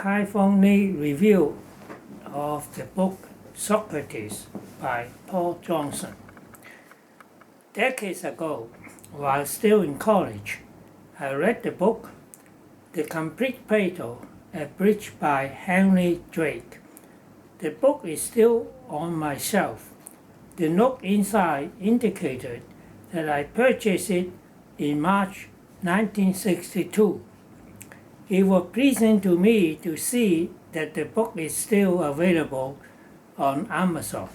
Fong review of the book Socrates by Paul Johnson. Decades ago, while still in college, I read the book The Complete Plato, abridged by Henry Drake. The book is still on my shelf. The note inside indicated that I purchased it in March 1962. It was pleasing to me to see that the book is still available on Amazon.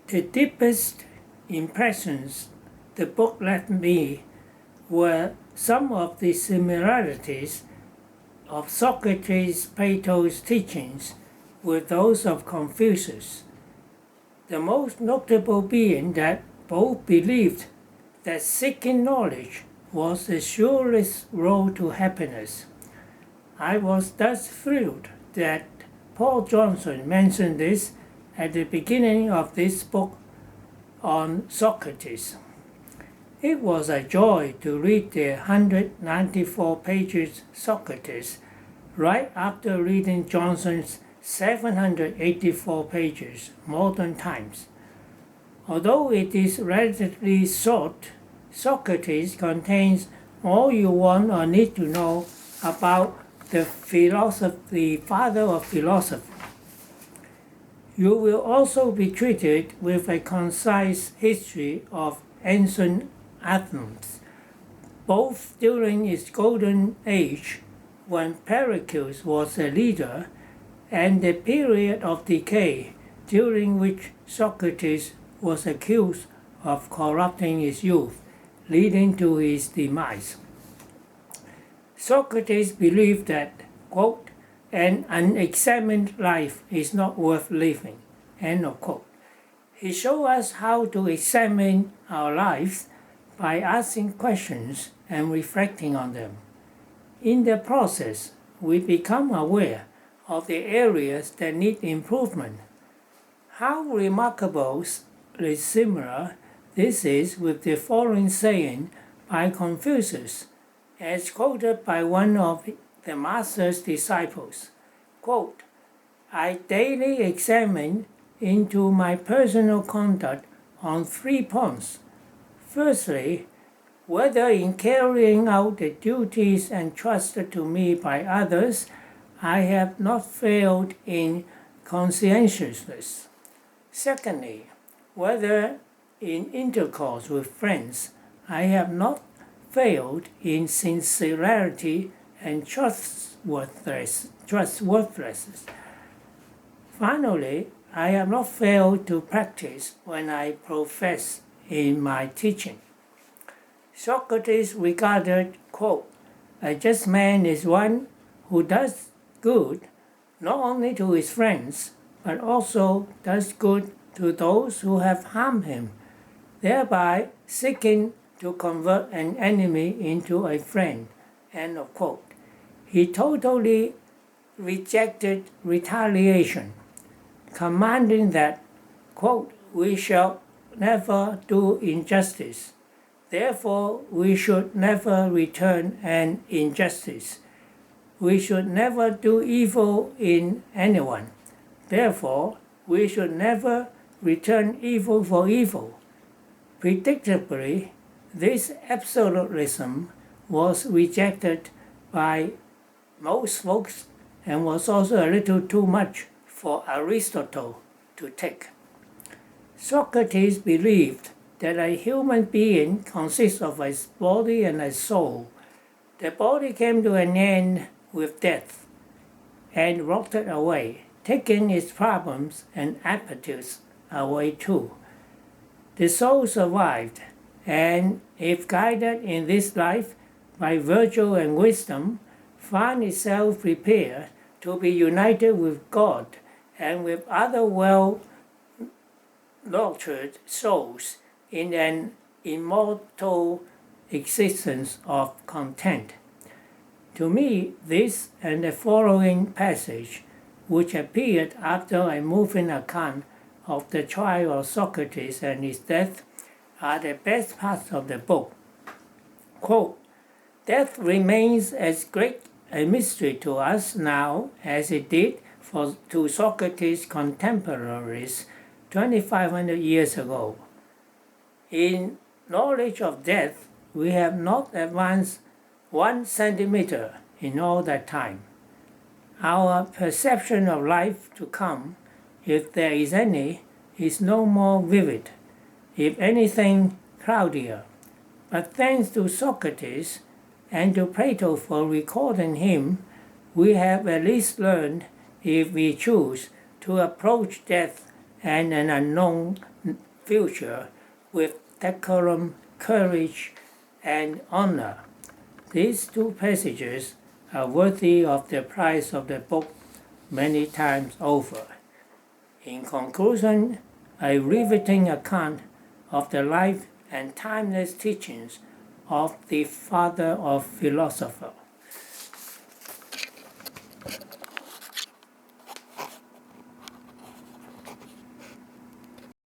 The deepest impressions the book left me were some of the similarities of Socrates' Plato's teachings with those of Confucius, the most notable being that both believed that seeking knowledge was the surest road to happiness. I was thus thrilled that Paul Johnson mentioned this at the beginning of this book on Socrates. It was a joy to read the 194 pages Socrates right after reading Johnson's 784 pages Modern Times. Although it is relatively short, Socrates contains all you want or need to know about the father of philosophy. You will also be treated with a concise history of ancient Athens, both during its golden age, when Pericles was a leader, and the period of decay, during which Socrates was accused of corrupting his youth, leading to his demise. Socrates believed that, quote, an unexamined life is not worth living, end of quote. He showed us how to examine our lives by asking questions and reflecting on them. In the process, we become aware of the areas that need improvement. How remarkably similar this is with the following saying by Confucius, as quoted by one of the master's disciples, quote, I daily examine into my personal conduct on 3 points. Firstly, whether in carrying out the duties entrusted to me by others, I have not failed in conscientiousness. Secondly, whether in intercourse with friends, I have not failed in sincerity and trustworthiness. Finally, I have not failed to practice when I profess in my teaching. Socrates regarded, quote, a just man is one who does good not only to his friends, but also does good to those who have harmed him, thereby seeking to convert an enemy into a friend, end of quote. He totally rejected retaliation, commanding that, quote, we shall never do injustice. Therefore, we should never return an injustice. We should never do evil in anyone. Therefore, we should never return evil for evil. Predictably, this absolutism was rejected by most folks and was also a little too much for Aristotle to take. Socrates believed that a human being consists of a body and a soul. The body came to an end with death and rotted away, taking its problems and appetites away too. The soul survived, and if guided in this life by virtue and wisdom, found itself prepared to be united with God and with other well-nurtured souls in an immortal existence of content. To me, this and the following passage, which appeared after a moving account of the trial of Socrates and his death, are the best parts of the book. Quote, death remains as great a mystery to us now as it did to Socrates' contemporaries 2,500 years ago. In knowledge of death, we have not advanced 1 centimeter in all that time. Our perception of life to come, if there is any, is no more vivid, if anything cloudier. But thanks to Socrates and to Plato for recording him, we have at least learned, if we choose, to approach death and an unknown future with decorum, courage, and honor. These 2 passages are worthy of the price of the book many times over. In conclusion, a riveting account of the life and timeless teachings of the father of philosophers.